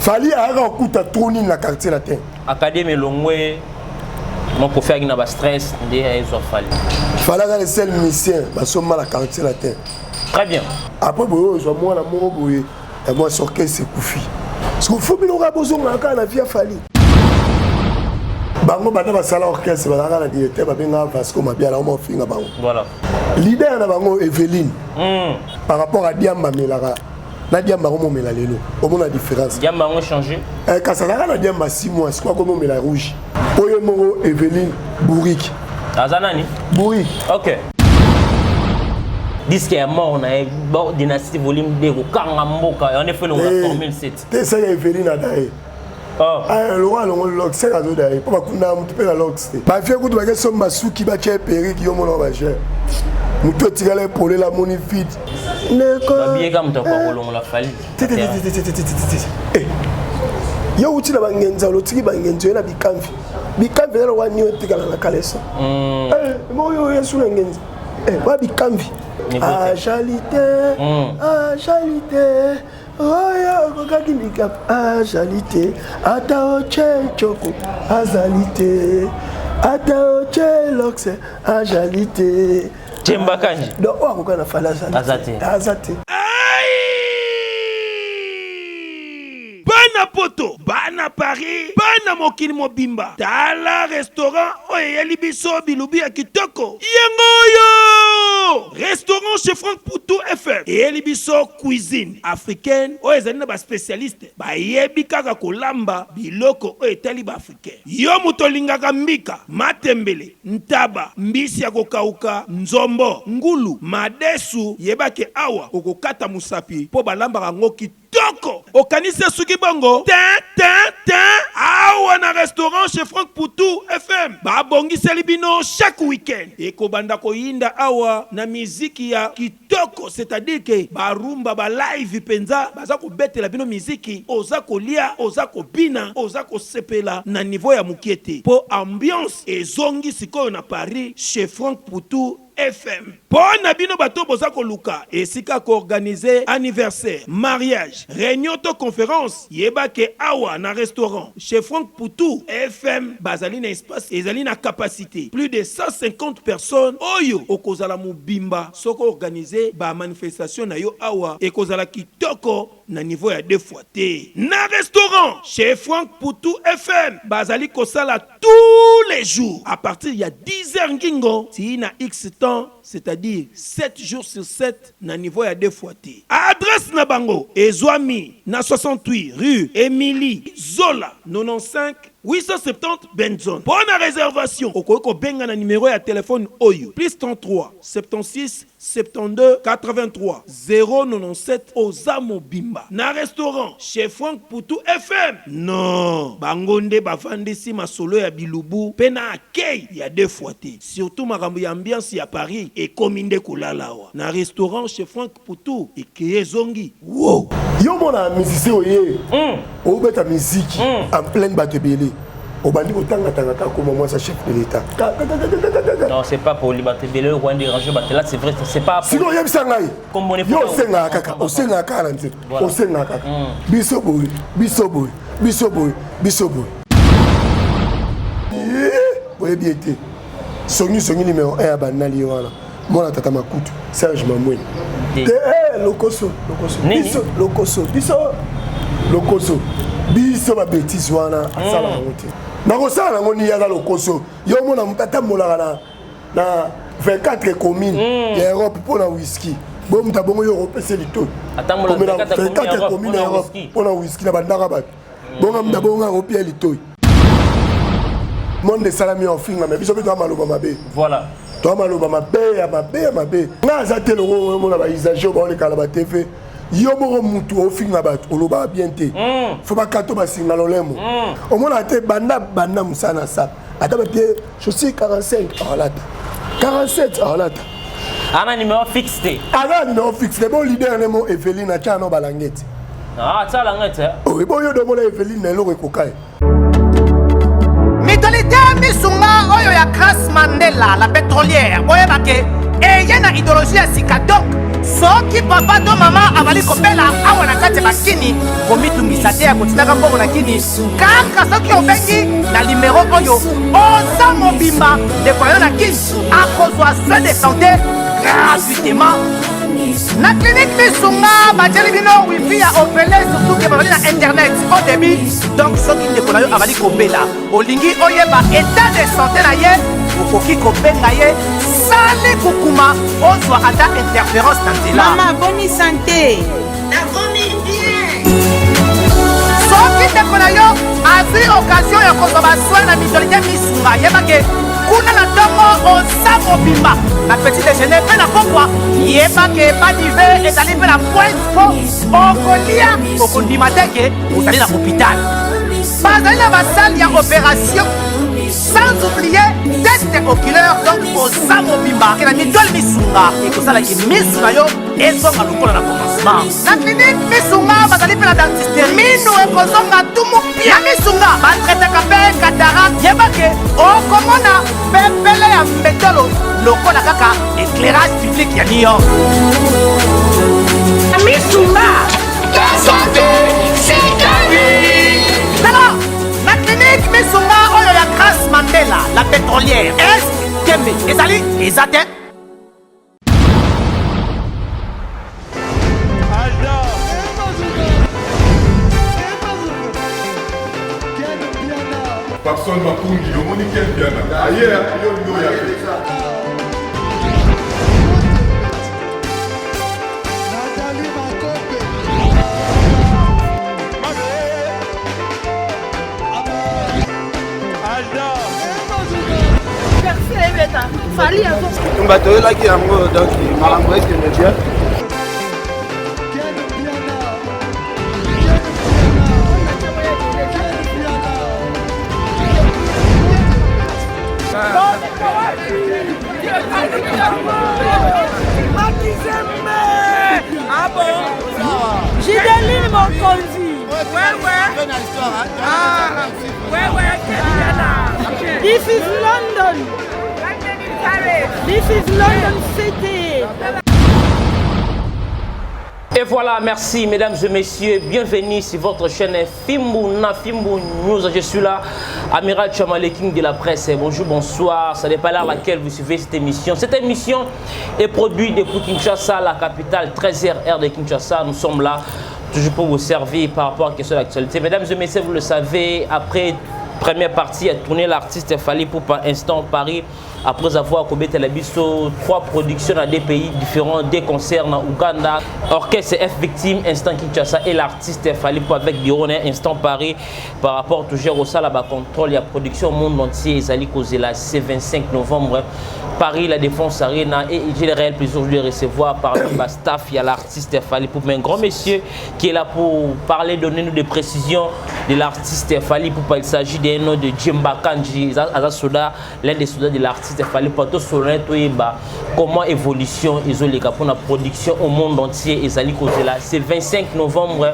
Fali a okuta troni na quartier latin. Académie Longwe mon pour faire na ba stress ndé ezo Fali. Fala ga le seul musicien ba soma la quartier latin. Très bien. Après boyo zo moi na moko boye et moi sorquer c'est Koufi. Parce que faut bino ga bozo ngaka na via Fali. Bango bana ba sala orchestre ba na directeur ba benga Vasco Mabia la mo finga bango. Voilà. Leader na bango Evelyne. Par rapport à Diamba Melara. Na Diamba mo mela lelo. Comment la différence? Diamba ont changé. Kasala na Diamba 6 mois, c'est quoi comme mela rouge. Oyo mo Evelyne Bourrique. Azanani? Bourrique. OK. Disque est mort, on a bon dynastie volume 2 au Kangamboka, on a fait le formule 7. T'es ça Evelyne Adaye. Le roi le c'est la zone d'ailleurs. Pas qu'on a un peu la lox. Bah fait que tu vas que Masuki ba che péri qui au mon va cher. Nous te tirer pour la monifide. Ne bien comme toi pour la Fali. Eh. Yo uti la bangenza lo tiki bangenzo na bikamfi. Bikamfi na wa nyo tikala na kalesa. Mo yo yesu na ngenza. Wa bikamfi. Agilité. Agilité. Oya kokaki mikap agilité ata oche choko agilité ata oche loxe agilité Chemba kanji do o akokana fala azate Bana poto, bana Paris, bana mokili mobimba. Tala restaurant oye libiso bilubi ya kitoko. Yengoyo! Restaurant chez Franck Poutou FM. Et libiso cuisine africaine. Oye zani ba spécialiste. Ba yebi kaka kolamba biloko oye tali ba africain. Yo muto lingaka mbika, matembele, ntaba, mbisi ya kokauka, nzombo, ngulu, madesu, yebake awa, kokokata musapi, po balamba rango kitoko. Okanise suki bongo. Awa na restaurant chez Franck Poutou FM. Ba bongi selibino chaque week-end. Eko banda ko yinda awa na miziki ya kitoko. C'est-à-dire que ba rumba ba live penza. Baza ko bete la bino miziki. Oza ko lia, oza ko bina, oza ko sepela na niveau ya mukiete. Po ambiance et zongi sikoyo na Paris chez Franck Poutou FM. Bon nabino bato boza ko luka esika ko organiser anniversaire, mariage, réunion to conférence, yeba ke awa na restaurant chez Franck Poutou FM bazali na espace ezali na capacité plus de 150 personnes oyo okozala mubimba soko organiser ba manifestation na yo awa ekozala kitoko na niveau ya 2 fois T. Na restaurant chez Franck Poutou FM bazali kosala tous les jours à partir ya 10h ngingo si na X temps, c'est-à-dire 7 jours sur 7 na niveau ya 2 fois T. Adresse na bango Ezwami na 68 rue Émilie Zola 95 870 Benzone. Bonne réservation. Okoko benga na numéro ya téléphone Oyo plus 33 76 72 83 097 Ozamo Bimba. Na restaurant chez Franck Poutou FM. Non, bangonde bavandisi masolo ya bilubu pena akei ya 2 fois T. Surtout makambo ya ambiance ya Paris et kominde kulalawa. Na restaurant chez Franck Poutou et Kiyezongi. Wow. Yo mona musicien oye. O beta musique en pleine batebele. Obandi otanga tanga comme moi sa chef de l'état. Non, c'est pas pour liberté belé ou déranger là c'est vrai c'est pas sinon yem sangai. Comme on est yo senga kaka, o senga kaka nti. O senga kaka. Biso boy. Boye bien été. Songi numéro 1 à banali wana. Mona tata makutu. Serge Mamoué. Lokoso. Biso ba bêtise wana asala ngote. Nakosala ngoni yaza lokoso. Yo mona mpata molaka na 24 communes ya Europe pour la whisky. Bon mutabongo yo repese lito. Atambola 24 communes ya Europe pour la whisky na bandaka ba. Bon mutabongo repie lito. Monde salami en finga mais biso beto maloba mabe. Voilà. Toi maloba mabe. Na za telo mona ba isajo ba on kala ba TV. Yo moko mutu ofinga bato oloba bien te faut pas kato ba singa lolemo au moins ate banda musana sa ata ba te chaussée 45 alata 47 alata ana numéro fixe bon leader nemo Evelyne na chano balangeti ça langete oh bon yo do mona Evelyne na lo ekokai Mitolite misunga oyo ya Grace Mandela la pétrolière boye bake et yana idéologie ya sika donc soki papa to mama abali kopela awa na kati bakini komitungisa te ya kotinaka mbongo na kini kaka soki obengi na limero oyo oza mobimba ndeko yo na kini akozwa soin de santé gratuitement na clinique Misunga batieli bino wifi ya opele surtout ke babali na internet au début donc soki ndeko na yo abali kopela olingi oyeba état de santé na ye okoki kobenga ye sale kokuma ozwa ata interférence na nzela. Mama boni santé nakomi bien. soki ndeko na yo azwi occasion ya kozwa basoi na mitolite Misunga yebake kuna na ntongo oza mobimba na petit déjeuner mpe na pokwa yebake badive ezali mpe na pointe po okolia okondima teke ozali na hôpital bazali na basale ya opération sans oublier test oculaire donc oza mobimba ke na mitole Misunga ekosalaki misu na yo ezonga lokola na commencement na clinique Misunga bazali mpe na dentiste minu ekozonga tumu pia Misunga batretaka mpe cataracte yebake okomona pepele ya mbetolo lokola kaka éclairage public ya New York. Misunga, ta santé, c'est ta vie. Alors, la clinique Misunga oyo ya Grace Mandela, la pétrolière, est Kembe, ezali, ezate. Papson Mapungi, le monde qui est bien là. Ailleurs, il y a bato oyelaki yango donc makambo ekende bien. Ah bon? Gideline Mokonzi. Ouais. Ah, ouais. This is London. This is London City. Et voilà, merci mesdames et messieurs, bienvenue sur votre chaîne Fimbu News. Je suis là, Amiral Chamale, King de la presse. Bonjour, bonsoir, ça n'est pas là à laquelle vous suivez cette émission. Cette émission est produite depuis Kinshasa, la capitale 13h de Kinshasa. Nous sommes là, toujours pour vous servir par rapport à la question d'actualité. Mesdames et messieurs, vous le savez, après première partie, a tourné l'artiste Fally Ipupa Instant Paris. Après avoir combattu la biso, 3 productions dans des pays différents, des concerts en Ouganda, Orchestre F Victime, Instant Kinshasa et l'artiste Fally Ipupa avec Bironé, Instant Paris. Par rapport toujours au Salaba Contrôle, il y a production au monde entier, Zali Kozela, c'est 25 novembre, Paris, la Défense Arena. Et j'ai le réel plaisir de recevoir par le staff, il y a l'artiste Fally Ipupa, un grand monsieur qui est là pour parler, donner nous des précisions de l'artiste Fally Ipupa. Il s'agit d'un nom de Djemba Kanji, Azasoda, l'un des soldats de l'artiste. Il fallait pas tout comment évolution isolée pour la production au monde entier et c'est 25 novembre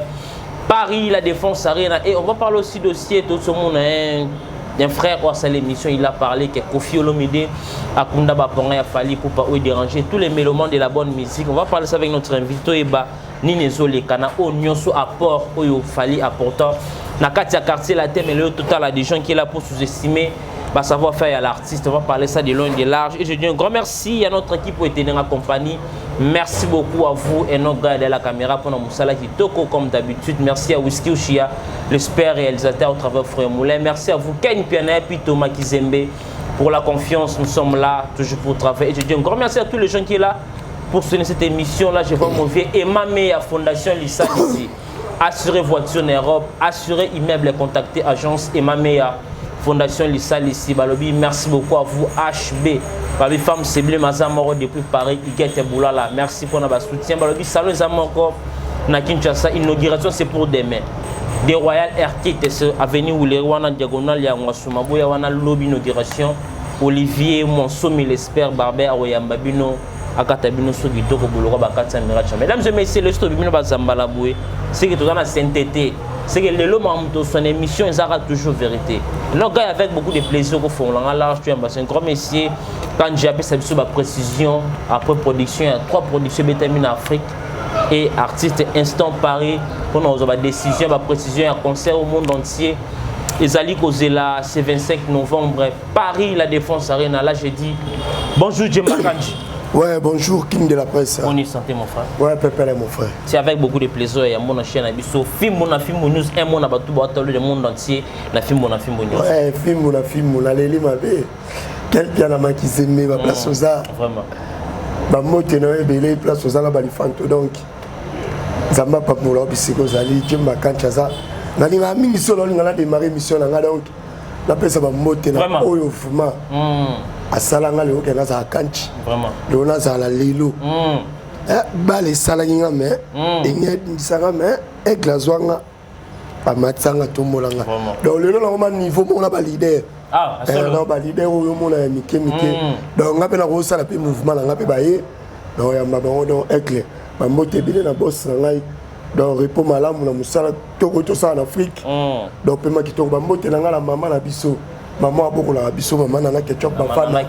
Paris la Défense Arena et on va parler aussi dossier tout ce monde un frère à l'émission il a parlé que Kofi Olomide Akunda Baponga a fallu pour pas déranger tous les mélomanes de la bonne musique. On va parler ça avec notre invité Eba Ninezole Kana au nyonso apport au Fally apportant na katia quartier la thème et le total des gens qui est là pour sous-estimer savoir faire à l'artiste. On va parler ça de long et de large. Et je dis un grand merci à notre équipe pour être dans la compagnie. Merci beaucoup à vous et nos gars de la caméra pour nous saluer qui toko comme d'habitude. Merci à Whisky Ushia, le super réalisateur au travers Frère Moulin. Merci à vous Ken Piana et puis Thomas Kizembe pour la confiance. Nous sommes là toujours pour travailler. Et je dis un grand merci à tous les gens qui sont là pour soutenir cette émission. Là, je vois mon vieux Emma Meya Fondation Lissa ici. Assurer voiture en Europe, assurer immeuble et contacter agence Emma Meya Fondation Lissa Lissi Balobi. Merci beaucoup à vous HB. Babi femme Seblé Mazamoro depuis Paris, Igete Boulala. Merci pour notre soutien. Balobi salon les encore na Kinshasa. Inauguration c'est pour demain. Des Royal Airkit avenue où les Rwanda diagonale ya Mwasumabo ya wana lobby inauguration. Olivier Monsomi l'espère Barbert Oyambabino Akatabino Sogito Koboloro Bakata Miracha. Mesdames et messieurs, le stop bino bazambala boué. C'est que tout dans la sainteté. c'est que l'homme a son émission, il aura toujours vérité. Donc, avec beaucoup de plaisir au fond, c'est un grand messier. Quand j'ai appelé ça sur ma précision, après production, il y a 3 productions Bétamine Afrique et artistes Instant Paris. Pour nous avoir des décisions, ma précision, un concert au monde entier. Ezali Kozela, c'est 25 novembre, Paris, la Défense Arena. Là, j'ai dit bonjour, Djemba Kandji. Ouais, bonjour, King de la presse. On y santé, mon frère. Ouais, Pépé, mon frère. C'est avec beaucoup de plaisir. Il y a mon chaîne Abisso. Film News, un monde à tout le monde entier. La film News. Ouais, film, la Léli Mabé. Quelqu'un a qui s'est mis à place aux arts. Vraiment. Bah, moi, tu n'as pas place aux arts, là, donc. Zamba Papoula, Bissiko Zali, Djemba Kanchaza. Nalinga mingi solo ngala démarrer mission nga donc la pesa ba moté na oyo fuma asala nga le okena za kanchi vraiment le na za la lelo ba les sala nga me ingé ndisanga me e glazwanga ba matsanga tomolanga donc le na ma niveau mon ba leader na ba leader oyo mona ya mike donc nga pe na ko sala pe mouvement nga pe ba ye donc ya mabongo donc éclair ba moté bile na boss ngai donc repos malamu na musala to ça en Afrique donc pema kitoko ba mbote na ngala mama na biso maman aboko la biso maman na ketchup ba fana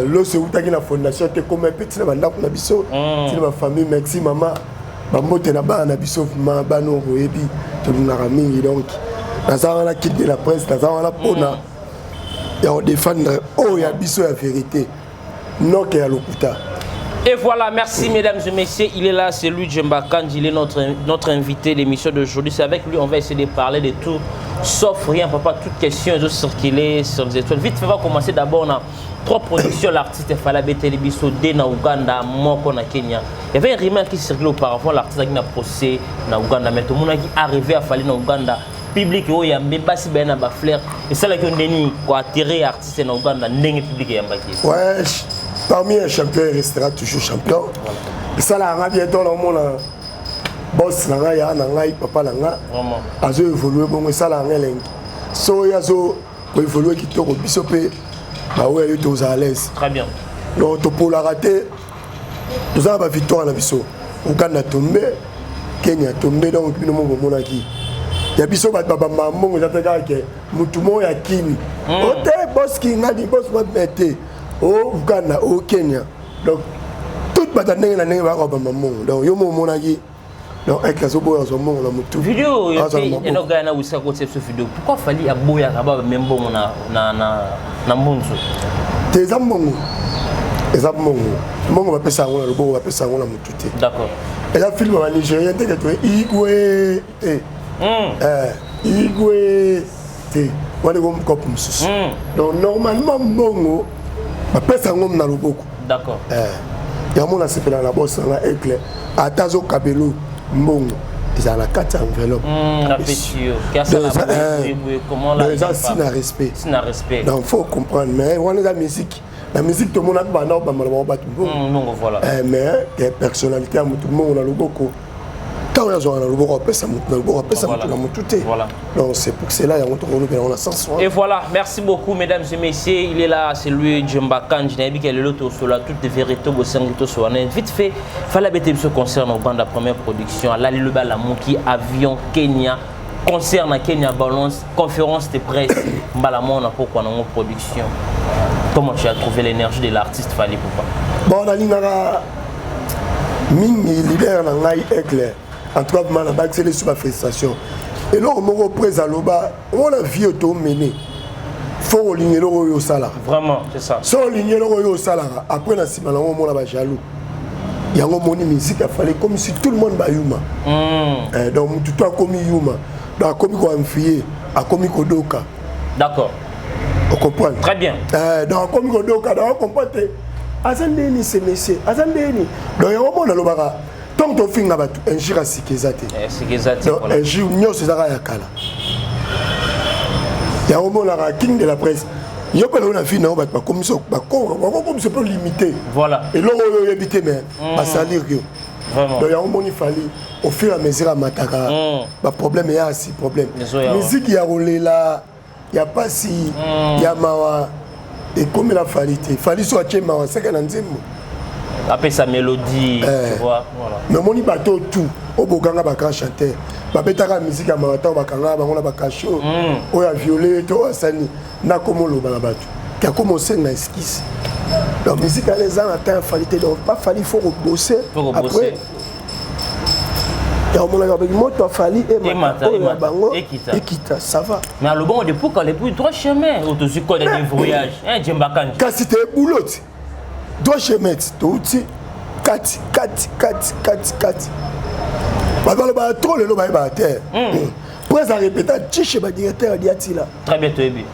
lo se utaki na fondation te comme petit na banda na biso ti na famille merci maman ba mbote na ba na biso ma bano boyebi to na mingi donc na ça na kit de la presse na ça na pona ya défendre oh ya biso ya vérité non que ya lokuta. Et voilà, merci mesdames et messieurs, il est là, c'est lui Djemba Kandji, il est notre invité d'émission d'aujourd'hui. C'est avec lui, on va essayer de parler de tout, sauf rien, papa, toutes questions ont circulé sur les étoiles. Vite, on va commencer d'abord, on a 3 productions, l'artiste Falabé Télébiso, na Ouganda, Moko na Kenya. Il y avait un rumeur qui circulait auparavant, l'artiste a un procès na Ouganda, mais tout le monde qui est arrivé à Fali na Ouganda. Public, il y a même pas si bien à Bafler, et c'est là qu'on a attiré l'artiste na Ouganda, n'est public et ouais. Parmi un champion, il restera toujours champion. Et ça, là, on a bientôt dans mon boss, papa, a évolué, bon, et ça, là, on a so, il y a évolué qui tourne au bisopé, bah ouais, il est à l'aise. Très bien. Donc, pour la rater, nous avons une victoire à la biso. Ouganda a tombé, Kenya a tombé, donc, nous avons mon acquis. Il y a biso, bah, maman, il y a des gars qui sont à Kini. Oh, t'es boss qui n'a dit, boss, moi, mettez. Au Ouganda, au Kenya. Donc, toute bataille n'est pas maman. Donc, yo mon agi. Donc, avec la zobo, on mon la mutu. Vidéo, il y a un organe où ça côté cette vidéo. Pourquoi fallait à boya là-bas même bon na munzo? Tes amongo. Les amongo. Mongo va passer on le beau va passer on la mutu. D'accord. Et la film en Nigérien t'es que Igwe Igwe t'es on est comme copus. Donc normalement mongo d'accord. Il y a mon aspect dans la bosse, dans la éclair. Atazo Kabelo, Mbongo, ils ont la 4 enveloppes. Comment la gens si n'a respect. Donc il faut comprendre. Mais on est la musique. La musique, tout le monde a pas voilà. Mais il y a une personnalité, tout le monde a le beaucoup. Quand on a le beau repère, ça voilà. Donc c'est pour cela qu'on a sens. Et voilà, merci beaucoup mesdames et messieurs. Il est là, c'est lui Djemba Kandji. Il y a l'autre sur la toute vérité au sein de sur vite fait, fallait bêter ce concert au bande de la première production. Là le bal Mouki avion Kenya concert à Kenya Balance conférence de presse. Mbalamon a pourquoi dans production. Comment tu as trouvé l'énergie de l'artiste Fali Poupa? Bon, on a mingi leader na ngai éclair. En tout cas, je suis sur ma frustration. Et là, on représente on a vu tout mener. Il faut aligner le salaire. Vraiment, c'est ça. Si on aligne le salaire, après, on a jaloux. Il y a une musique qui a fallu comme si tout le monde va yuma. Donc, tout le monde comme yuma. Donc, comme il y a comme il doka. D'accord. On comprend. Très bien. Donc, comme il doka, on comprend. Azandeni, c'est messieurs. Azandeni. Donc, il y a un monde dans le bara. Tant que tu fais un jour à Sikizate, un jour nous c'est ça yakala. Il y a un moment là king de la presse. Il y a pas une fille non pas comme ça, comme c'est pas limité. Voilà. Et là on est habité mais pas salir que. Vraiment. Donc il y a un moment il fallait au fur et à mesure à Mataka. Bah problème il y a aussi problème. Musique il y a roulé là, il y a pas si il y a mawa et comme il a fallu soit chez mawa c'est qu'un anzimo. Après sa mélodie, tu vois, voilà. Mais mon bateau tout, au Boganga va chanter. babetaka musique ya marathon bakanga bango na bakacho oyo a violé to asani na komo loba na bato qui a commencé na esquisse donc musique à les ans atteint qualité donc pas fallu il faut bosser après ya mona avec moto fali et mata bango et quitta ça va mais le bon depuis quand les plus trois chemins au dessus quoi des voyages hein Djembakanji quand c'était boulot deux chemins tout 4 ba trop le ba ba terre pour ça répéter tiche ba directeur diatila très bien toi bien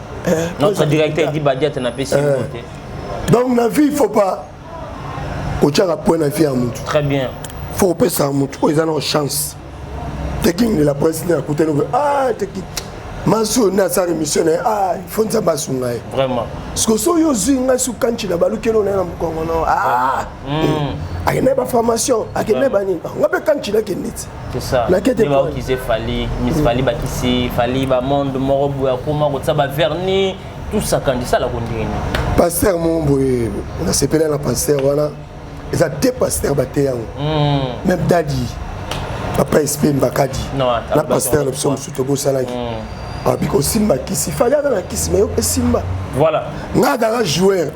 notre directeur dit Badiat na PC côté donc la vie il faut pas au tchara point la vie à mutu très bien faut pas ça mutu ils ont chance technique de la presse à côté ah technique maso na sa émission ah il faut ça basunga vraiment parce que so yo zinga su kanchi na balukelo na mkongo no ah akene ba formation akene ba nini ngabe kanchi na keniti c'est ça les ba qui s'est fallu Miss Fali ba qui s'est fallu ba monde morobu ya kuma ko ça ba verni tout ça quand ça la kondini pasteur mon boy na sepela na pasteur wana ils a deux pasteurs baté même dadi papa SP Mbakadi na pasteur le psom sutobo salaki ah biko simba kisi fali na kisi mais o simba voilà nga dara joueur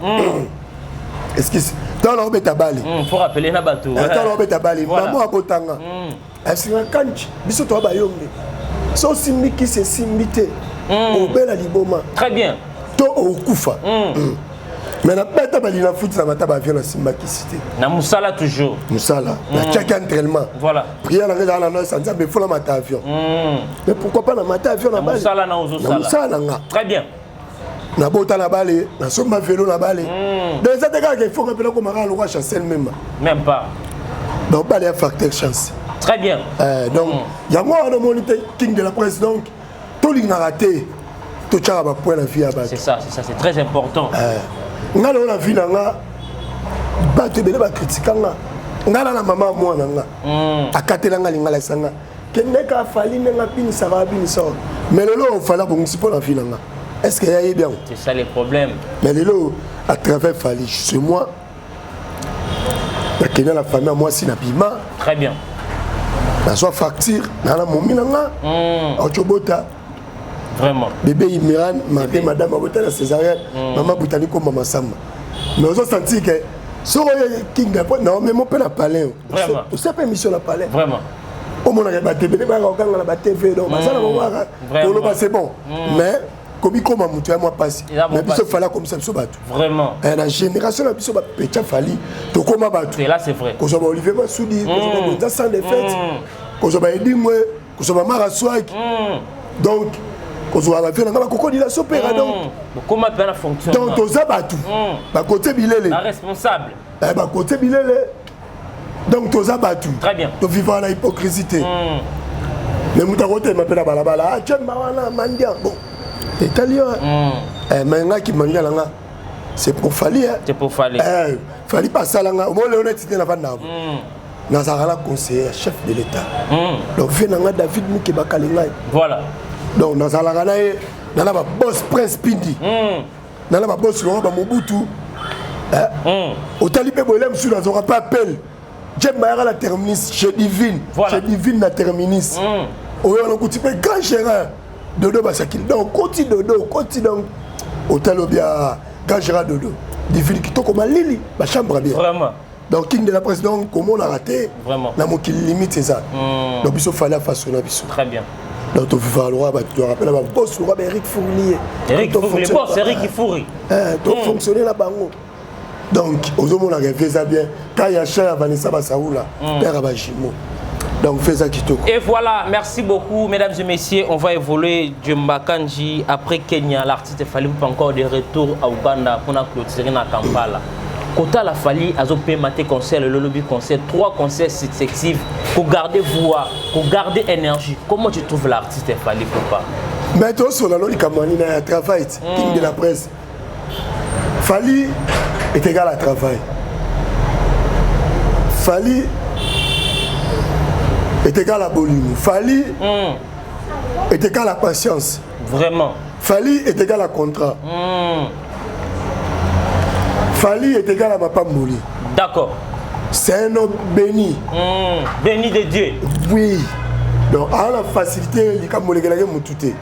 est-ce que dans la beta bali faut rappeler na bateau dans la beta bali maman abotanga est-ce que kanchi biso to ba yombe so simbi kisi simbité au bela liboma très bien to okufa mais na beta bali na foot na mata ba avion na simba kisi na musala toujours musala na check entraînement voilà prière na no sanza be fola mata avion mais pourquoi pas na mata avion na bali musala na ozo sala musala nga très bien na bota na bale na somba vélo na bale dans ça dégâts qu'il faut que le comara le chancel même pas donc pas les facteurs chance très bien donc il y a moi on moniteur king de la presse donc tout li na raté tout tchara ba point la vie à bas c'est ça c'est très important nga la vie na nga ba te bele ba critiquer nga nga na maman moi na nga akatela nga linga la sanga kenne ka fali nga pini ça va bien ça mais le lot fala bon c'est pour la vie na nga est-ce qu'il y a bien c'est ça les problèmes mais le lot à travers fali c'est moi la famille moi si na bima très bien na soit facture na la momi na nga ochobota vraiment bébé Imiran madame abota la césarienne maman butani ko mama samba mais on senti que so king de non mais mon père na palais vraiment c'est pas émission la palais vraiment au monde na TV ba okanga na ba TV donc ça na c'est bon mais comme il commence à moi passer mais biso fala comme ça biso bato vraiment la génération la biso ba pecha fali to koma bato et là c'est vrai ko so ba Olivier Masudi ko so ba Bonza sans défaite ko so ba Edimwe ko so ba Mara Swag donc ko so ba faire na ba kokodi la sopera donc comment bien fonctionne donc to za bato ba côté bilele la responsable ba côté bilele donc to za bato très bien to vivant la hypocrisie mais mutakote mapela balabala chemba wana mandia bon italien mais nga qui mania langa c'est pour Fali c'est pour Fali Fali pas ça langa au moins l'honnêteté na vanda na zakala conseiller chef de l'état donc venanga David Mukeba Kalingai voilà donc na zakala na ba boss prince Pindi na ba boss Laurent Mobutu au talibé bolem sur na pas appel Jem Mayara la terminus chez Divine chez Divine na terminus au on a petit peu grand gérard Dodo Basakil donc côté Dodo côté donc hôtel bien grand gérard Dodo Divine qui to comme Lili ba chambre bien vraiment donc king de la presse donc comment on a raté vraiment na mo qui limite ça donc il fallait façon na biso très bien donc tu vas le roi tu rappelles la boss le roi Eric Fournier le boss Eric Fournier donc fonctionner la bango donc aux hommes on a fait ça bien quand il y a cher Vanessa Basaoula père Abajimo. Donc fais ça qui te. Et voilà, merci beaucoup mesdames et messieurs, on va évoluer Djembakanji après Kenya, l'artiste Fali pas encore de retour à Uganda pour la clôturer na Kampala. Kota la Fali a opé maté concert le lobby concert 3 concerts successifs pour garder voix, pour garder énergie. Comment tu trouves l'artiste Fali Poupa? Mais toi sur la loi Kamani na travail king de la presse. Fali est égal à travail. Fali est égal à volume. Fali est égal à patience. Vraiment. Fali est égal à contrat. Fali est égal à Papa Mouli. D'accord. C'est un homme béni. Béni de Dieu. Oui. donc à la facilité les camolégalais moutouté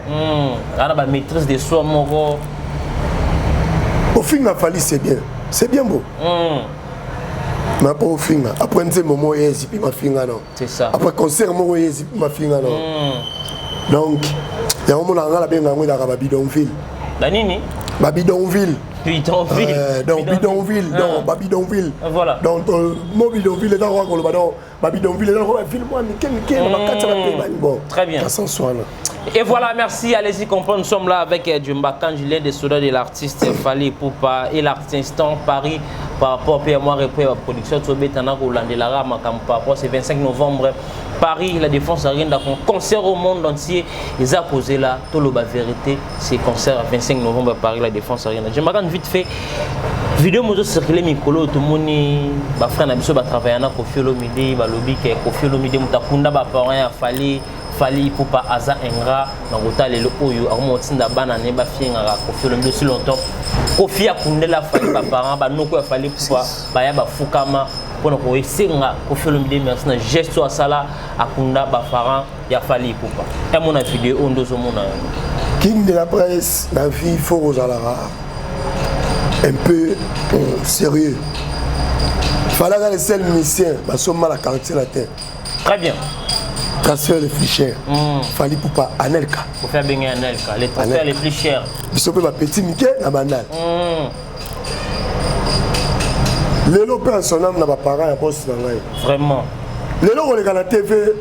à la maîtrise des soins moro au fin a fallu c'est bien beau mais pas au fin après un moment yezi puis ma finga non c'est ça après concert mo yezi puis ma finga non donc il y a un moment là la bien ngangwe da bidonville Danini Bidonville. Bidonville. Donc Bidonville, donc Bidonville. Voilà. Donc mon Bidonville est dans le ballon. Bidonville est dans le film. Bon. Très bien. Et voilà, merci. Allez-y comprendre. Nous sommes là avec Djumba Kanjilé, des soldats de l'artiste Fali Poupa et l'artiste Paris par rapport à moi repris la production de Betana Rolandelara par rapport c'est 25 novembre Paris la défense a rien d'un concert au monde entier ils ont posé là tout le vérité c'est concert à 25 novembre Paris la défense a rien je m'attends vite fait vidéo moto circuler mikolo tout monde ba frère na biso ba travailler na Koffi Olomide ba lobby ke Koffi Olomide mutakunda ba parents Fali Poupa aza engra na kota lelo oyo akomotinda bana ne ba fienga Koffi Olomide si longtemps Koffi akundela Fali ba parents ba noko ya Fali Poupa ba ya ba fukama pour ko esenga Koffi Olomide merci na geste à sala akunda ba parents ya Fali Poupa et mon vidéo ondo zo mona king de la presse la vie faut aux alara un peu sérieux fallait que les seuls musiciens bah sont mal à quartier la terre très bien transfert les plus chers Fali Poupa Anelka pour faire bien Anelka les transferts les plus chers biso pe ba petit Mickey na banal lelo pe son âme na ba parents ya boss na ngai vraiment lelo ko le kana TV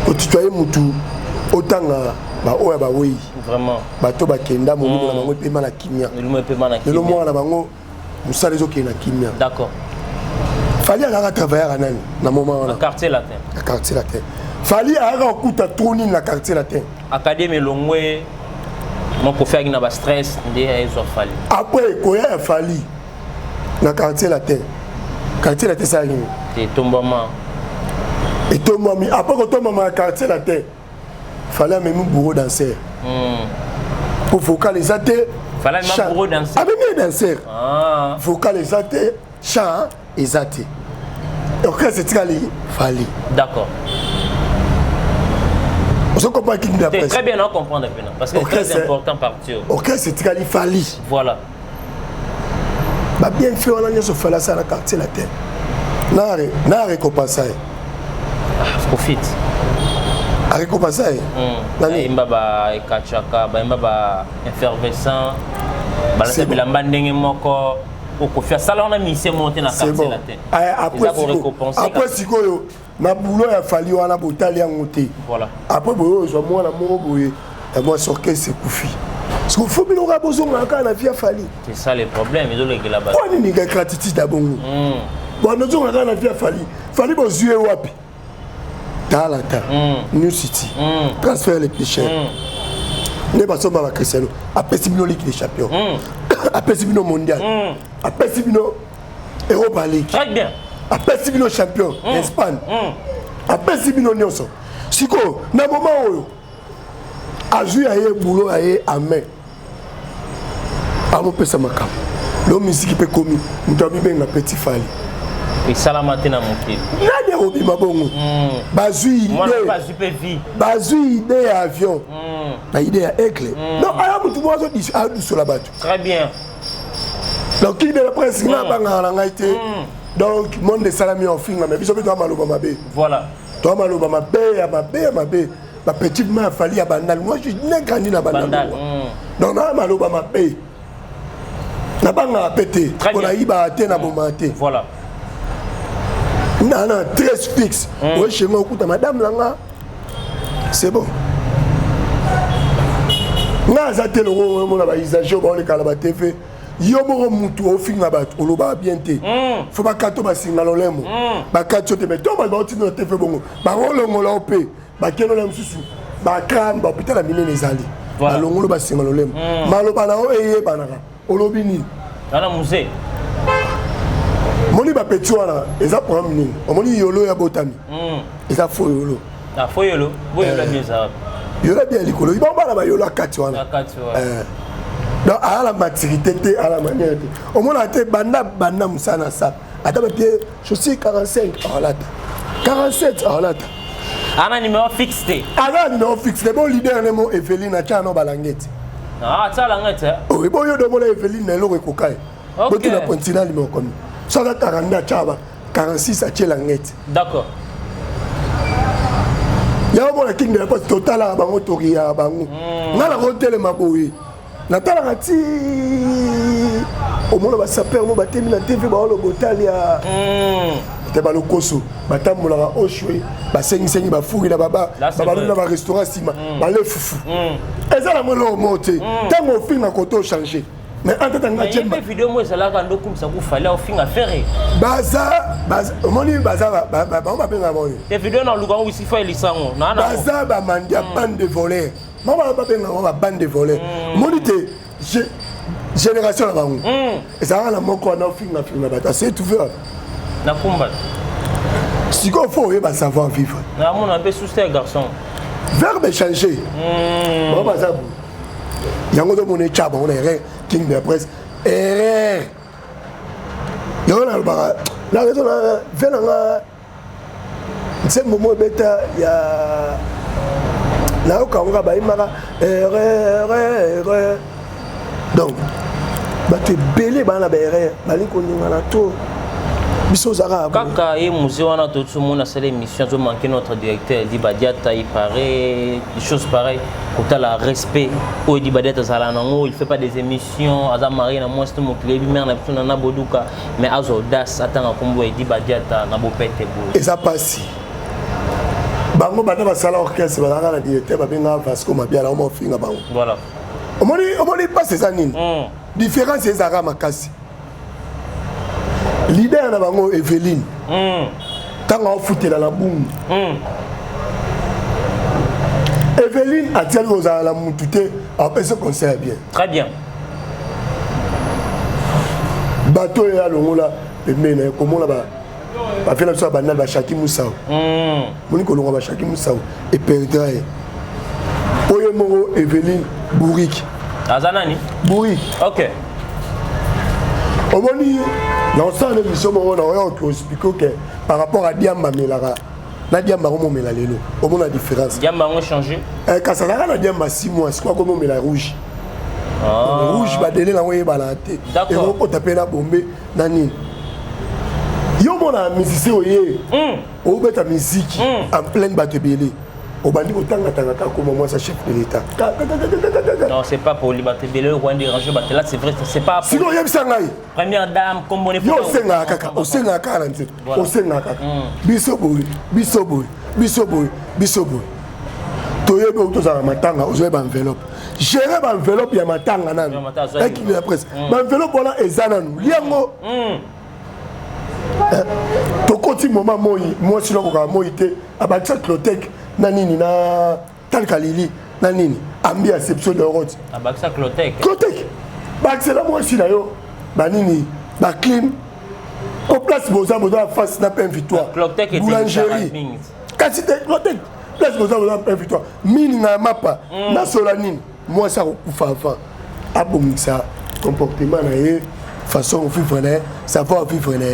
ko tutoyer mutu otanga ba oya ba wei vraiment bato ba kenda mo na bango pe mana kimia lelo mo na bango musale zo ke na kimia d'accord Fali a travailler à nani na moment na quartier latin na quartier latin Fali a okuta troni na quartier latin académie longwe mon ko faire na ba stress ndé ezo Fali après ko ya Fali na quartier latin ça ni et tombama après ko tombama quartier latin Fallait même bourreau danseur pour vocaliser fallait même bourreau danseur ah mais danseur vocaliser chant exact ok c'est Fali d'accord on comprend qui nous très bien on comprend maintenant parce que c'est très important partir ok c'est Fali voilà bah bien fait on a sur Fali ça la quartier latin na récompense profite récompense nani mbaba ekachaka ba mbaba effervescent balate bilamba ndenge moko okofia sala on a mis monter na quartier latin après sikoyo na boulot ya Fali wana botali yango te voilà après boyo zo mwana moko boye et moi sorke c'est Koufi parce que faut bien on a besoin encore na vie Fali c'est ça le problème ils ont les là-bas on ni gratitude d'abongo bon nous on a na vie Fali bozué wapi Talata, New City, transfert les plus chers. N'est pas seulement la Cristiano. Après Sibino Ligue des Champions. Après Sibino Mondial. Après Sibino Europa League. Très bien. Après Sibino Champion Espagne. Après Sibino Nyonso. Siko, na moment où Azu aye boulot aye amen. Amo pesa makam. Le musique peut commis. Mutabi ben na petit Fali. Et salamate na moki. Nani obima bongo. Bazui idée avion. La idée à aigle. Non, aya mutu bozo dis a du sur la batte. Très bien. Donc il de la presse na banga na ngaité. Donc monde de salami en fin mais biso beto maloba mabe. Voilà. Toi maloba mabe. Ma petite main Fali à bandal. Moi je n'ai grandi na bandal. Donc na maloba mabe. Na banga pété. On a iba té na bomate. Voilà. Non, très fixe. Oui, chez moi, écoute, madame Langa, c'est bon. N'a zaté le rôle, mon abaïsage, on est à la TV. Yomo mutu au film abat, on l'a bien té. Faut pas qu'à toi, signal au lemo. Bah, qu'à toi, mais toi, bah, tu n'as pas fait bon. Bah, on l'a opé. Bah, qu'est-ce que l'on sous. Bah, crâne, bah, putain, la mine les alliés. Bah, l'on l'a signal au lemo. Malo banao et banara. On l'a bini. Dans le musée. Moni ba petouana eza pour mini omoni yolo ya botami eza fo yolo na fo yolo boyola bien ça yolo bien likolo ba bana ba yolo akatiwana donc à la maturité te à la manière te omona te banda musana sa ata ba pied chaussée 45 alata 47 alata Un numéro fixé. Un numéro fixé. Bon leader nemo Evelyne Achano Balangeti. Ah, ça langette. Oui, bon yo demande Evelyne Nelo Kokai. OK. Tu la continue numéro comme. Ça va 40 chaba 46 à Langeti. D'accord. Il y a un king de la poste totale à Bango Toria Bango. Na la hôtel Maboui. Na tala ngati au monde va saper mo batemi na TV ba lo botalia. Te ba lo koso, batamola ga oshwe, ba sengi ba furi na baba, baba na ba restaurant sima, ba le fufu. Eza la mo lo monter. Tant au fin na koto changer. Mais en tant que Tchemba vidéo moi ça là quand donc comme ça vous fallait au fin à faire. Baza moni baza ba on va penga moi. Tes vidéos dans le grand où il faut lisango. Non non. Baza ba mandia bande de voleurs. Maman va penga ba bande de voleurs. Moni te génération la bango. Et ça la moko na fin na bata c'est tout faire. Na kumba. Si qu'on faut y ba savoir vivre. Na mon un peu sous ces garçons. Verbe changer. Bon baza. Yango do moné chaba on est king de la presse. Erreur. Yango na ba la raison na venanga. C'est moment beta ya na okanga ba imara erreur. Donc bato ebele bana ba erreur bali koninga na to biso zara kaka et musée wana tout le monde a cette émission to manquer notre directeur dit Badiata il paraît des choses pareilles pour la respect au dit Badiata Zalanango il fait pas des émissions Azam Marie na moi c'est mon club mère na ptuna na boduka mais az audace attend kombo dit Badiata na bopete bo et ça passe bango bana ba sala orchestre ba na directeur ba benga Vasco Mabia mo finga bango voilà omoni pas ces années différence c'est Zara Makasi leader na bango Evelyne tanga ofute la boum Evelyne a tel aux la mutute après ce concert bien très bien bateau ya longola pemena comment là ba fait la so banal ba Shaki Moussa moni ko longa ba Shaki Moussa et perdra oyo mo Evelyne Bourik Azanani Bourik OK omoni l'ensemble de mission on a expliqué que par rapport à Diamba Melara na Diamba comme mela lelo au moins la différence Diamba ont changé quand ça na Diamba 6 mois c'est quoi comme mela rouge rouge ba délai la voyer balanté et on peut taper la bombe nani yo mona musicien oyé o beta musique en pleine batebele au bandi otanga tanga comme moi ça chef de l'état non c'est pas pour liberté belé ou déranger là c'est vrai c'est pas sinon yem sangai première dame comme on est yo senga kaka o senga 40 o senga kaka biso boy toyebe to za matanga ozoe ba enveloppe gérer ba enveloppe ya matanga nanu avec la presse ba enveloppe voilà ezananu liango to koti moment moi sino ko moi te abatsa clotec na nini na talkalili na nini ambi exception de route abaksa clotec ba c'est la moi si na yo ba nini ba clean au place boza face na pain victoire boulangerie kasi te clotec place boza pain victoire mini na mapa na solanine moi ça kufa avant abomisa comportement na ye façon vivre na savoir vivre na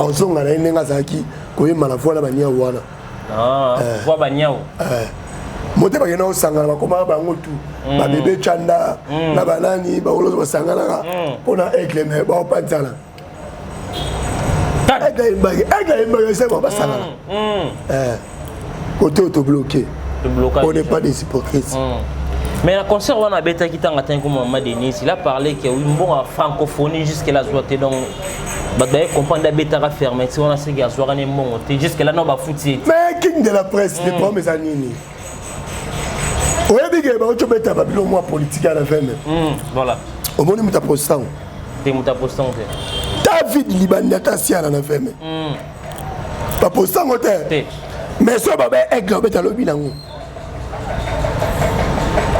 ozonga na nenga zaki koyema na voila banya wana voix banyao mote ba kena osangana bakoma bango tu ba bébé chanda na banani ba olozo basangana pona aigle me ba opanzana aigle c'est bon basangana côté auto bloqué on n'est pas des hypocrites mais la concert on a bêta qui tanga tant comme maman Denis il a parlé que oui bon en francophonie jusqu'à la joie donc bah d'ailleurs comprendre la bêta à faire mais si on a ces gars soir on est bon jusqu'à là non ba fouti mais king de la presse les promesses à nini ouais big ba ocho bêta ba bilo moi politique à la fin voilà au moment où tu postant tu muta postant David Libania ta sia na fin pas postant hôtel mais ça ba aigle bêta lobi nango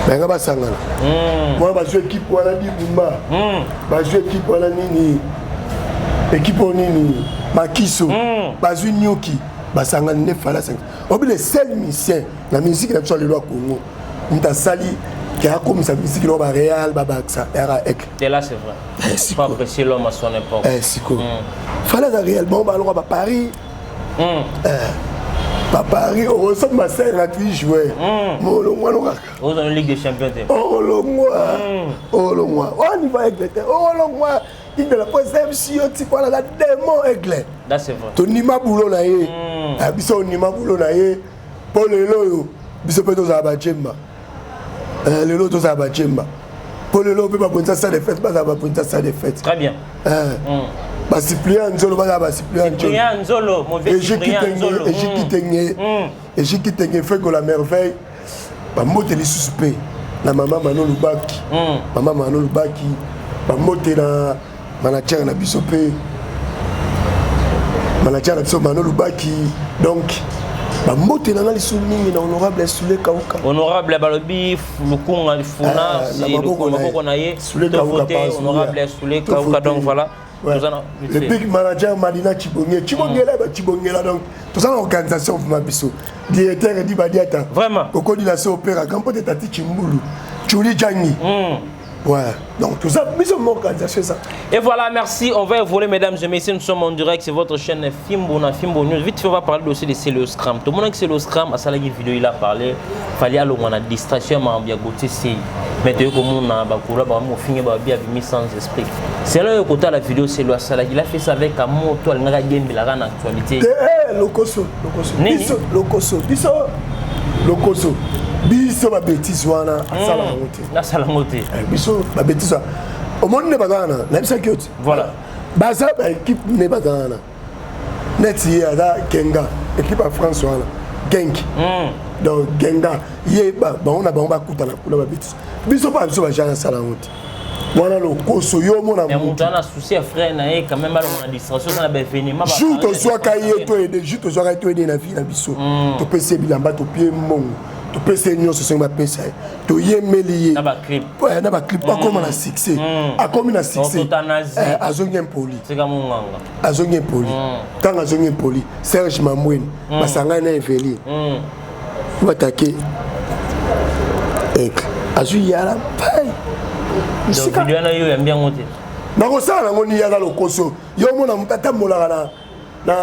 benga basangana moi ba jouer équipe wala di bumba ba jouer équipe wala nini équipe nini makiso ba jouer nyoki basangana ne fala 5 obi le seul musicien la musique na sur le loi Congo nta sali qui a comme sa musique no ba Real ba Baxa era ek et là c'est vrai pas apprécier l'homme à son époque siko fala da Real bon ba alors ba Paris Paris, on ressemble ma sœur à qui jouer. Vous avez une Ligue des Champions. Oh, le moi. On y va avec les terres. Oh, le moi. Il de la poisson, si on t'y parle la démon aigle. Là, c'est vrai. Ton nima boulot na ye. Abiso nima boulot na ye. Pour le loyo. Biso peut aux abachemba. Le lot aux abachemba. Pour le lot, peut pas prendre ça des fêtes, pas prendre ça des fêtes. Très bien. Bah, Cyprien Nzolo, bah, Cyprien Nzolo, mauvais Cyprien Nzolo. Et j'ai quitté fait que la merveille. Bah, moté les suspects. La maman Manon Lubaki. Maman Manon Lubaki. Bah, moté la manager na bisopé. Manager na bisopé Manon Lubaki. Donc, bah, moté na les soumis na honorable Soulé Kauka. Honorable Balobi, Lukunga Funa, c'est Lukunga Naye. Soulé Kauka. Honorable Soulé Kauka, donc voilà. Ouais. Le big manager Madina Chibongé, là donc tout ça l'organisation pour ma biso. Directeur dit Badiata. Vraiment. Koko dit la opéra quand peut-être Tati Chimbulu. Chuli Djani. Ouais. Donc tout ça biso mon organisation ça. Et voilà, merci. On va évoluer mesdames et messieurs, nous sommes en direct, c'est votre chaîne Fimbo News. Vite fait on va parler aussi de Célo Scrum. Tout le monde que Célo Scrum à la vidéo il a parlé, fallait aller on a distraction mais bien côté c'est maintenant comme on a bakura ba mo finir ba bien mis sans esprit. C'est là côté la vidéo c'est le Salah il a fait ça avec un mot toi ngaka game la grande actualité. Lokoso. Biso ba bêtise wana asala ngote. Biso ba bêtise. Au monde ne bazana, na bisa kyoti. Voilà. Baza ba équipe ne bazana. Neti ada Genga, équipe à France wana. Genk. Donc Genga, yeba ba on a ba kutana kula ba bêtise. Biso ba biso ba jana sala ngote. Voilà le koso yo mona. Mais mon tana souci frère na quand même on a distraction na ba événement ba. Jour to soit kaye to aider, jour to soit to aider na vie na biso. To pese bilamba to pied mon. Tu peux saigner ce sont ma pesa. Tu y es mêlé. Na ba clip. Ouais, na ba clip pas comme na succès. A comme na succès. Azongien poli. C'est comme nganga. Azongien poli. Tant azongien poli. Serge Mamouine. Basanga na Eveli. Va attaquer. Et azu yala pai. Donc il y en a eu bien monté. Na ko sala ngoni yala lokoso. Yo mona mutata molaka na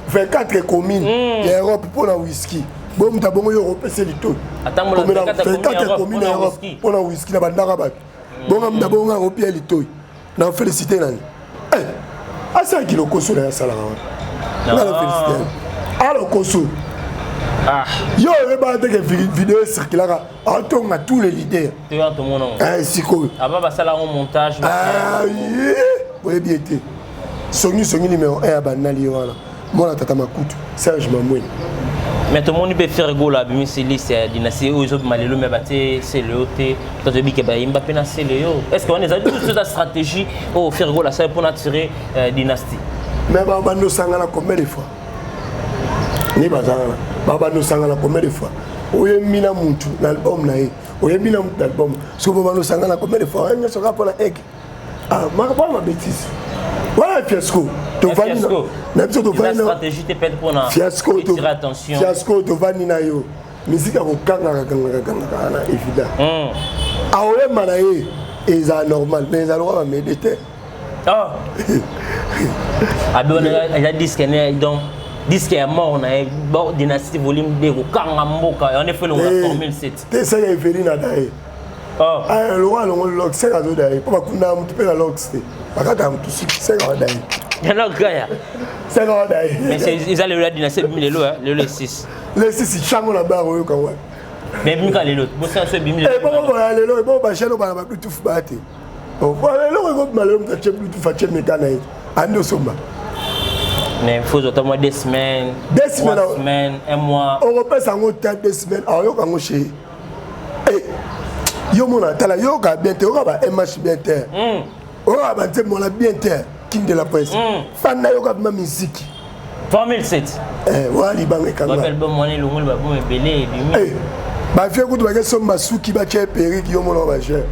24 communes. L'Europe pour la whisky. Bon, tu as bon Europe, c'est du tout. Attends, on a communes Europe pour la whisky, la bandara. Bon, tu as bon Europe, il y a du tout. On a félicité. Ah, c'est un kilo koso dans la salle. On a félicité. Alors, koso. Yo, il y a des vidéos circulaires. On a tous les leaders. Tu vois, tout le monde. C'est cool. Avant, ça là, on montage. Ah, oui. Vous avez bien été. Sony numéro 1 à Banali. Moi, tata Makutu. Serge Mamouine. Mais tout le monde peut faire go là, mais c'est c'est dynastie aux autres malheureux mais batté c'est le hôtel. Toi tu dis que bah Mbappé n'a c'est le yo. Est-ce qu'on a toute la stratégie au faire go là ça pour attirer dynastie. Mais baba nous sangala combien de fois? Ni bazana. Baba nous sangala combien de fois? Oye mina muntu l'album na ye. Oye mina muntu l'album. So baba nous sangala combien de fois? On sera pour la egg. Ah, ma bêtise. Voilà fiasco. La stratégie te pète pour attirer attention. Fiasco to vani na yo. Musique ko kanga na évident. Ah ouais manaye et ça normal mais ça doit méditer. Ah. Abi on a disque donc disque est mort on a bon dynastie volume 2 ko kanga mboka on a fait le formule 7. Te ça est venu na dae. Ah le roi le lock c'est à dae. Pas kuna mtu pe na lock c'est. Bakata mtu c'est à dae. Non, gars. C'est vrai d'ailleurs. Mais ils allaient la dynastie le 6. Le 6 ils changent la barre au Kawa. Mais Mika les l'autre. Bon ça c'est bimile. Et bon les l'autre bon ba chelo ba plus tout baté. Bon les l'autre ko malum ta chep tout fa chep mécanique. Ando somba. Mais il faut autrement 2 semaines. 2 semaines. 3 semaines, 1 mois. On repasse en 2 semaines. Alors yo kango chez. Eh yo mona tala yo ka bien te yo ba un match bien terre. Oh ba te mona bien terre. King de la presse. Fan na yo ka ma musique. Formule 7. Wali bangé kanga. Ba album money le ngol ba bon belé bimi. Ba fi ko to ba ke somba suki ba che peri ki yo mona ba che.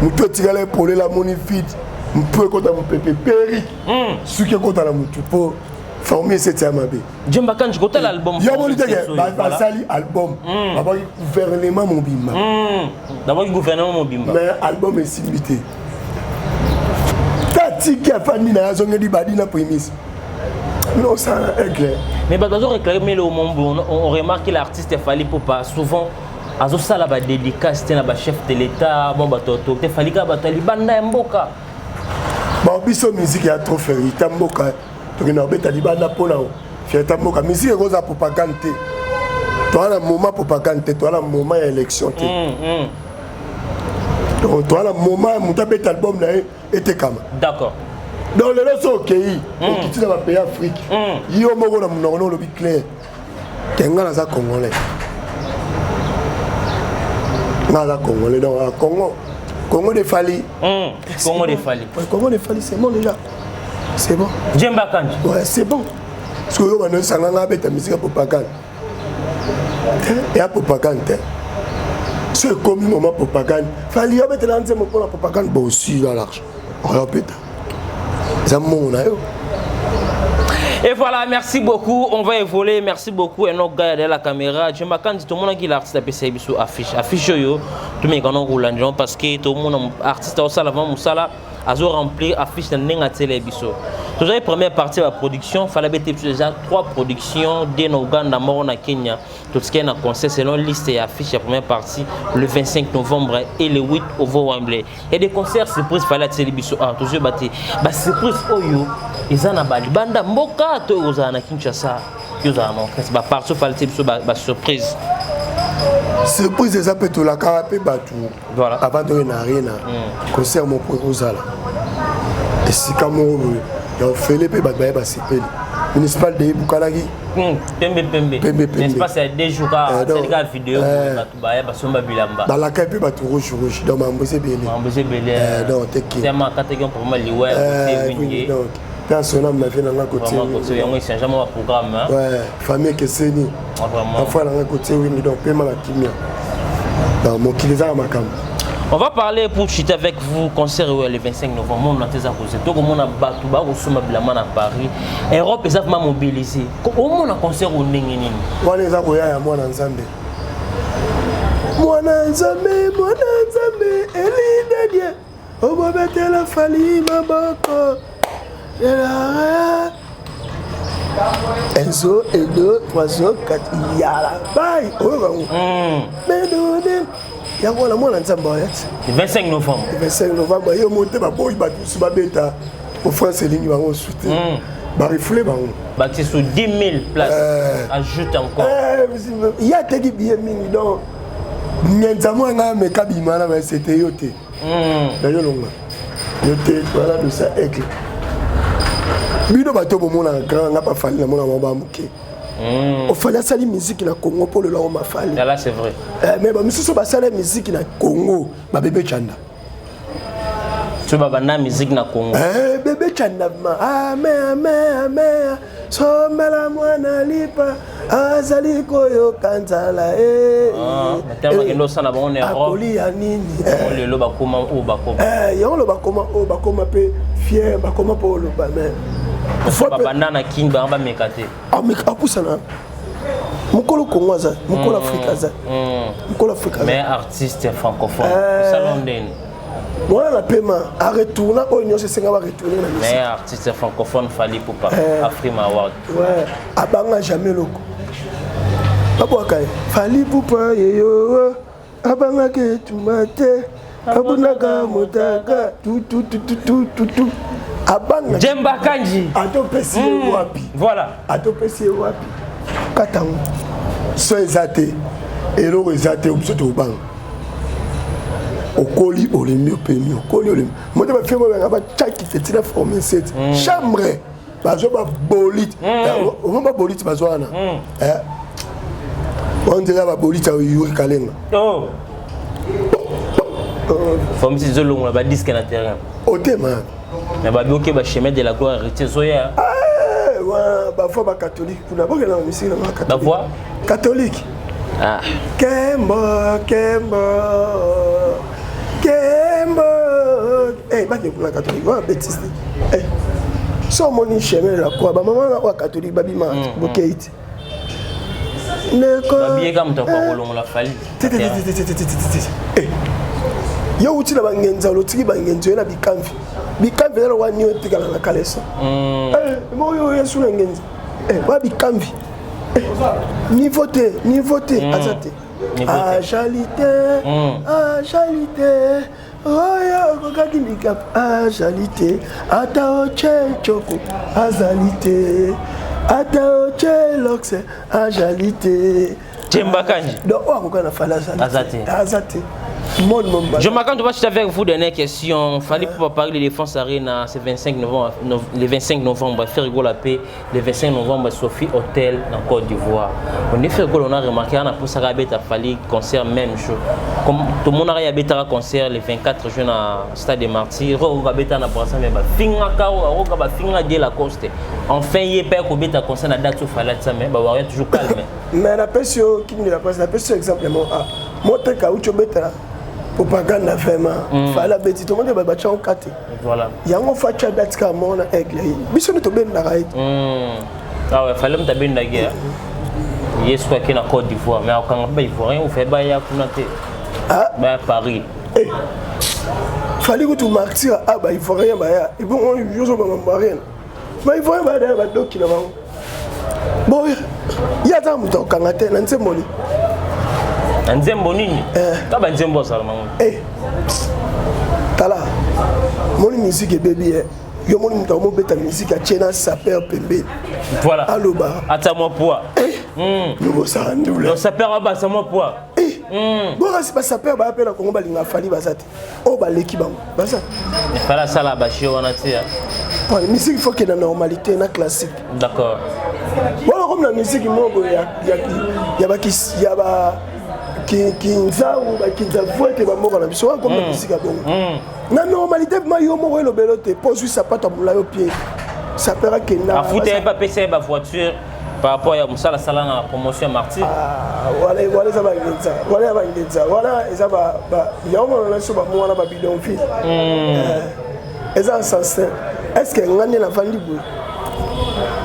Muto tigala pour la money fit. Mpo ko ta mo pepe peri. Suki ko ta la mutu po Formule 7 amabe. Jemba kan jikota l'album. Yo moni tege ba sali album. Ba ba gouvernement mon bimba. D'abord gouvernement mon bimba. Mais album est limité. Qui a fait ni na zonge di badi na prémisse. Non, ça est clair. Mais bah, dans réclamer le moment, on remarque que l'artiste Fally Ipupa souvent azo sala ba dédicace c'était na ba chef de l'état bon ba toto te Fally ka ba talibanda mboka. Bon biso musique ya trop fait tamboka. To na beta libanda pona. Fait tamboka musique rosa propagande. Toi la moment propagande, toi la moment élection. Donc toi la moment muta beta album na était comme. D'accord. Donc les gens ok, on quitte dans pays Afrique. Yo moko na mnono lo bi clair. Kenga na za congolais. Nala congolais donc Congo de Fally. Congo de Fally. Congo de Fally c'est bon déjà. C'est bon. Djemba Kandji. Ouais, c'est bon. Parce que yo bana sanganga beta musique propagande. Et à propagande. C'est comme moment propagande. Fally yo beta lancer mon pour propagande bon aussi là l'argent. On l'a beta. Et voilà, merci beaucoup. On va évoluer. Merci beaucoup. Et notre gars de la caméra. Je m'attends tout le monde qui l'artiste a passé sur affiche. Affiche yo. Tout le monde roulant parce que tout le monde artiste au sala avant Moussala a rempli affiche dans nenga télé biso. Tout la première partie de la production, fallait mettre déjà 3 productions de Ouganda, Moro na Kenya. Tout ce qui est un concert selon liste et affiche la première partie le 25 novembre et le 8 au Wembley. Et des concerts surprise fallait télé biso. Ah toujours batté. Bah surprise oyo. Ils en a bali banda mboka to ozana Kinshasa. Yo za non. C'est ba partout fallait télé biso ba surprise. Surprise des appels tout la carapé batou. Voilà. Avant de n'arriver concert mon pour Ozala. Et si comme on fait les pays ba sipeli. Municipal de Bukalagi. Pembe. N'est-ce pas c'est des jours c'est des gars vidéo batou ba ya basomba bilamba. Dans la cape batou rouge dans Mambose Belé. Donc teki. C'est ma catégorie pour moi liwe c'est wingi. Personnel m'a fait dans la côté. C'est jamais un programme. Ouais, famille que c'est ni. Parfois dans la côté oui donc paiement la kimia. Dans mon kilisa à ma cam. On va parler pour chuter avec vous concert le 25 novembre. On a des accusés. Donc on a battu ba au sommet blamana à Paris. Europe est vraiment mobilisée. Comment on a concert au Ningini? Moi les akoya ya moi Nzambe. Moi Nzambe, Eli Dieu. On va mettre la Fally maboko. Enzo, Edo, 3 ans, 4 yala. Bye. Mais non, il y a quoi moi le 25 novembre. Le 25 novembre, il y a monté ma boy, il y a bêta. Au France, c'est ligne, on soutient. Bah, reflet, bah, c'est sur 10 000 places. Ajoute encore. Il y a des billets, donc. Nienzamo, mais Kabimana, c'était yoté. D'ailleurs, yoté, voilà, de ça, aigle. Bino bato bomona grand n'a pas fallu na mona mamba muke. On fallait sali musique na Congo pour le là on m'a fallu. Là c'est vrai. Mais ba misusu ba sali musique na Congo, ba bébé Chanda. Tu vas bana musique na Congo. Bébé Chanda ma ame somela mwana lipa azali koyo kanzala tellement que nous ça na bon Europe. Akoli ya nini? On le loba koma o bakoma. Yo loba koma o bakoma pe fier bakoma pour le ba mais faut pas banana king ba ba mekate. Mais apusana. Mukolo Congo za, mukolo Afrika za. Mukolo Afrika. Mais artiste francophone. Salon den. Moi la paiement à retourner au union c'est va retourner la musique. Mais artiste francophone Fally Ipupa Afrima Award. Ouais, abanga jamais loko. Papa kai Fally Ipupa yo abanga ke tumate abunaka mutaka tout abanga Djemba Kandji atopesi wapi. Voilà atopesi wapi katango so ezate elo ezate obsoto bang okoli olemi opemi okoli olemi moto ba femo ba chaki fetina former cette chambre bazo ba bolite on ba bolite bazwana on dirait ba bolite au Yuri Kalenga forme si zolongo ba disque na terrain otema mais ba bioké ba chemin de la gloire héritier zoya ouais ba foi ba catholique kuna ba na musique na catholique la voix catholique Kembo eh ba ke kuna catholique ba bêtise eh so moni chemin la quoi ba maman la catholique ba bima bokeiti neko bien comme ta quoi kolongo la Fally eh yo uti na bangenza lotiki bangenzo na bikamfi bikamvi na wa nyo tikala na kaleso moyo yesu na ngenzi wa bikamvi niveau te azate agilité oya kokaki mikap agilité ata oche choko azalité ata oche loxe agilité Jemba Kandji. Donc on va faire azate. Je m'attends de voir avec vous dernière question. Fallait pour parler de défense arena, c'est 25 novembre, le 25 novembre, faire rigolo la paix, le 25 novembre, Sophie Hôtel dans Côte d'Ivoire. On est fait rigolo, on a remarqué, on a pour ça à Fali concert même chose. Comme tout le monde a habité à concert le 24 juin à Stade des Martyrs, on a habité à Brassan, mais finga kao, on a finga de la Coste. Enfin, il y a pas qu'on à concert à date au Falat, mais on est toujours calme. Mais la personne qui me la passe, la personne exemplement a montré qu'à Uchobeta. Propagande vraiment fala beti to monde ba bacha on kate voilà yango facha datka mona aigle biso to ben na right ah ouais fallait me taber na guerre yesu kwa kina Côte d'Ivoire mais quand ba ivoirien on fait ba ya kunate ba Paris fallait que tu martyr ba ivoirien ba ya et bon yo so ba marien ba ivoirien ba da ba doki na bango bon ya ta muto kangate na nsemoli Nzembo nini? Kaba nzembo salamango. Tala. Moni musique baby yo moni muto mo beta musique a chena saper pembe. Voilà. Aloba. Ata mo poa. Nous ça ndula. Non saper ba sa mo poa. Bon c'est pas saper ba apela Kongo balinga fali basate. O ba leki bango. Basa. Fala sala ba chi wana tia. Pour la musique il faut qu'il y ait une normalité, une classique. D'accord. Voilà comme la musique il y a kinza ou kinza voite ba moko na biso comme la musique a bon na normalité ma yo mo le belote pose ça pas tabula yo pied ça pera que na a fouté pas PC ba voiture par rapport à Moussa la sala na promotion Martyr voilà ça va ngenza voilà ça va ya mo na so ba mo na ba bidon fil sincère est-ce que ngane na vandi boy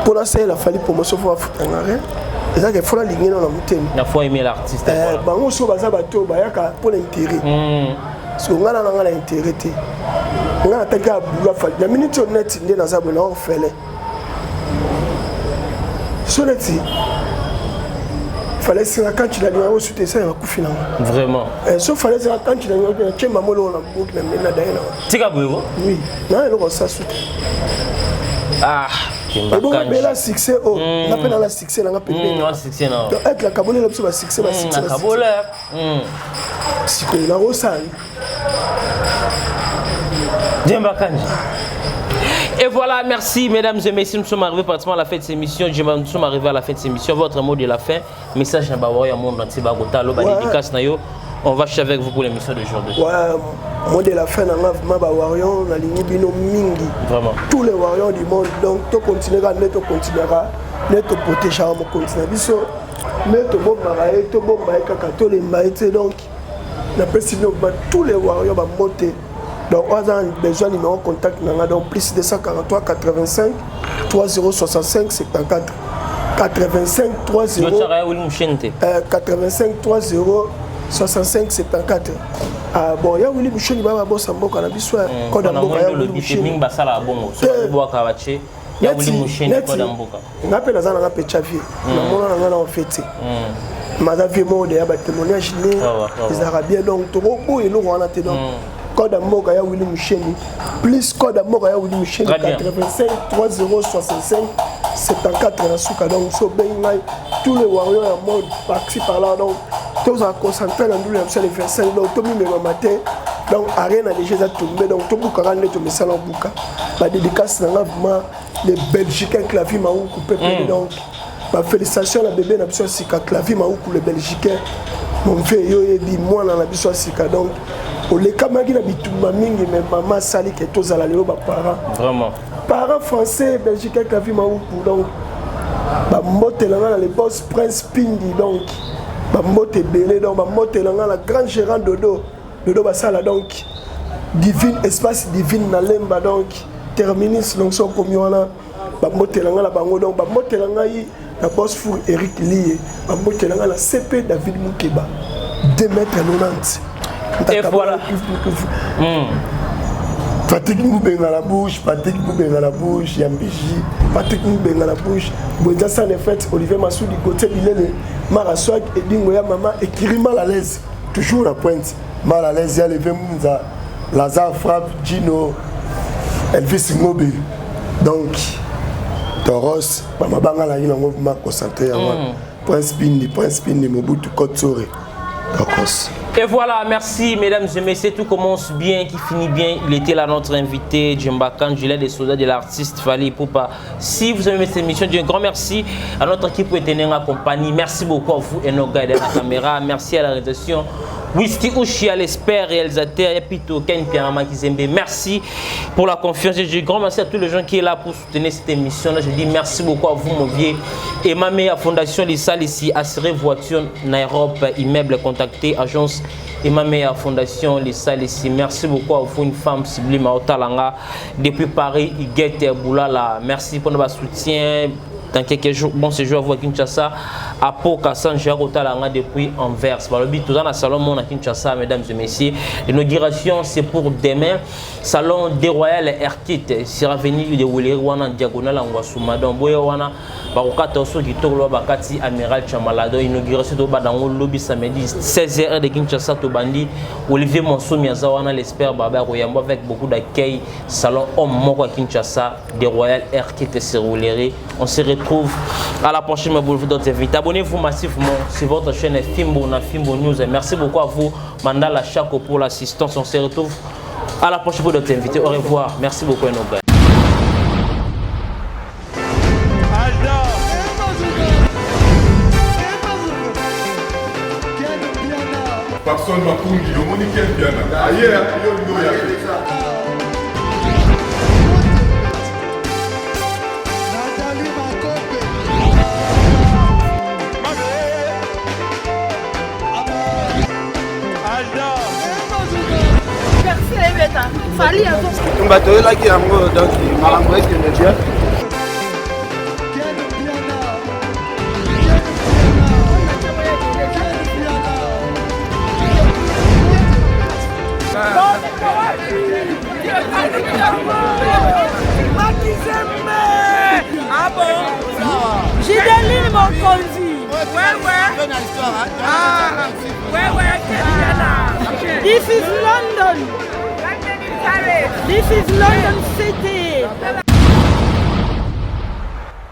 pour la c'est la fali promotion faut foutre ngare ça que faut la ligne dans la montée la faut aimer l'artiste bango so baza bato bayaka pour l'intérêt so ngana na ngana intérêt te ngana taka bula fa la minute honnête ndé na za bona on fele so neti fallait se quand tu la ligne au soute ça va couper na vraiment so fallait se quand tu la ligne chemba molo na book na mena daina tika boyo oui na lo ça soute bon mais là succès on appelle la succès là ngapé succès non avec la cabole là ba succès ba succès la cabole si que la rosane Jemba Kandji. Et voilà, merci mesdames et messieurs, nous sommes arrivés pratiquement à la fin de cette émission. Nous sommes arrivés à la fin de cette émission. Votre mot de la fin, message dans le monde entier, dédicace na yo. On va chercher avec vous pour l'émission d'aujourd'hui. Ouais, mot de la fin, on a Warrior, on a ligné bino mingi. Vraiment. Tous les Warriors du monde, donc tu continueras, tu continueras, tu protégeras, tu continueras. Biso, tu bon maraï, tu bon maraï, tu les maraïs, donc la personne tous les Warriors vont monter. Donc on a besoin de numéro contact, donc plus 243 85 3065 74 85 30 85 30 65 74. Ah bon, il y a Willy Moucheni Baba Bossa Mboka na biso code Mboka ya Willy Moucheni basala bongo so boka kabache ya Willy Moucheni code Mboka ngape na zana ngape Chavier na mona na ngana en fête madame mode ya ba témoignage les arabiens donc to ko elo wana te donc code Mboka ya Willy Moucheni plus code Mboka ya Willy Moucheni 85 3065 74 na suka donc so bengai tous les warriors à mode par-ci par-là donc tous à concentrer dans le 25 donc tout le matin donc arena déjà ça tombé donc tout bouka quand tu me sala bouka ba dédicace na vraiment les belgicains clavier ma ou coupé donc ba félicitations la bébé na biso sika clavier ma ou les belgicains mon vieux yo ebi moi na biso sika donc au les kamaki na bitumba mingi mais maman sali que tous à la lelo ba vraiment parents français belgicains clavier ma ou donc ba mbote na les boss prince Pindi donc Bambote belé donc Bambote la grand gérant Dodo basala donc divine espace divine na lemba donc terminus donc so comme wana Bambote la bango donc Bambote la boss fou Eric Lié Bambote la CP David Moukeba 2 mètres 90. Et voilà. Patrick Moubenga la bouche, Patrick Moubenga la bouche, Yambiji, Patrick Moubenga la bouche, Bonza San fait, Olivier Massou du côté Bilene, Maraswag et Dingoya Maman et Kiri mal à l'aise, toujours la pointe, mal à l'aise, il y a levé Mounza, Lazare Frappe, Gino, Elvis Ngobe. Donc, Toros, Mama Banga la Yina m'a concentré à moi. Prince Pindi, Mobutu Kotsore. Et voilà, merci mesdames et messieurs, tout commence bien, qui finit bien. Il était là notre invité, Djemba Kandjila, des soldats de l'artiste Fally Ipupa. Si vous avez aimé cette émission, un grand merci à notre équipe qui était en compagnie. Merci beaucoup à vous et nos gars de la caméra. Merci à la réalisation. Whisky Uchi à l'espère réalisateur et Pito Ken Pianama Kizembe. Merci pour la confiance. Je dis grand merci à tous les gens qui sont là pour soutenir cette émission. Je dis merci beaucoup à vous, mon vieux. Et ma meilleure fondation, les salles ici, assurez voiture, Nairobi, immeuble, contactez, agence. Et ma meilleure fondation, les salles ici. Merci beaucoup à vous, une femme sublime à Otalanga. Depuis Paris, Iguette Boulala. Merci pour notre soutien. Dans quelques jours, bon séjour à vous à Kinshasa, à Poka, Sanjaro, Talanga depuis Anvers. Par le but, tout dans le salon à Kinshasa, mesdames et messieurs. L'inauguration, c'est pour demain. Salon des Royal Airkit, sera venu de Wulirwana, diagonale en Wassouma. Donc, Boyawana, Barokata, Oso, Kitolo, Bakati, Amiral Chamalado. Inauguration de Badango, lobby samedi, 16h de Kinshasa, Tobandi. Olivier Monso, Miazawana, l'espère, Baba Royambo, avec beaucoup d'accueil. Salon Homme Moko à Kinshasa, des Royal Airkit, c'est roulé. On se retrouve à la prochaine d'autres invités. Abonnez-vous massivement sur votre chaîne Fimbo News. Merci beaucoup à vous, Mandala Chako, pour l'assistance. On se retrouve à la prochaine d'autres invités. Au revoir. Merci beaucoup à nos gars. Personne m'a conduit, le monde est bien. Ailleurs, il y a Fally a un bateau là qui est en gros, donc il m'a envoyé que le Dieu. Ah bon? J'ai des lignes mon conduit. This is London. This is London City.